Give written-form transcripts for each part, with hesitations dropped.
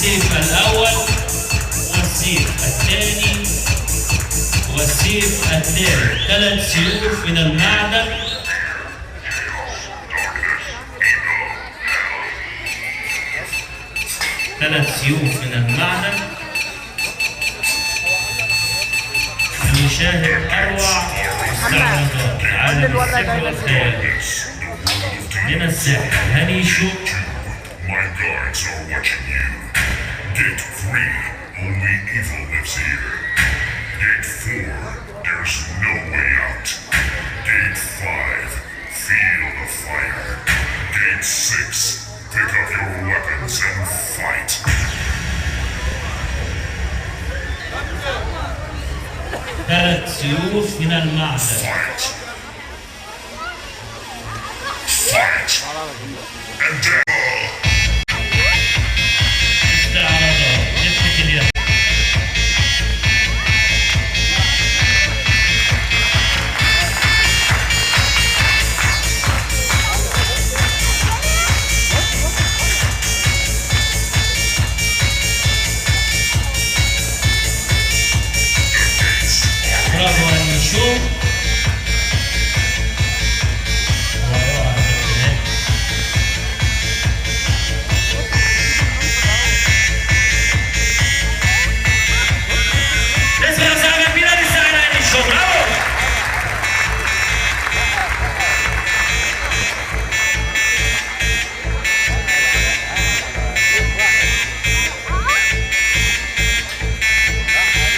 السيف الأول والسيف الثاني والسيف الثالث. 3 سيوف من المعدن. سيوف من المعدن. نشاهد أروع استعراضات عالم السحر والخيال من الساحر هاني شو. My guards are watching you. Gate 3, only evil lives here. Gate 4, there's no way out. Gate 5, feel the fire. Gate 6, pick up your weapons and fight. ثلاث سيوف من المعدن. Fight. Fight. And demo. استعراضات جثة اليد. برافو هاني شو.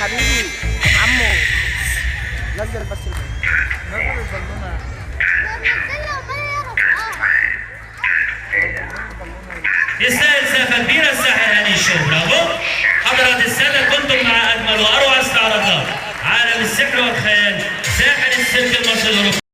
حبيبي عمو نزل بس نزل البالونه. يستاهل سقفة كبيرة الساحر هاني شو. برافو حضرات السادة، كنتم مع أجمل وأروع استعراضات عالم السحر والخيال ساحر السيرك المصري.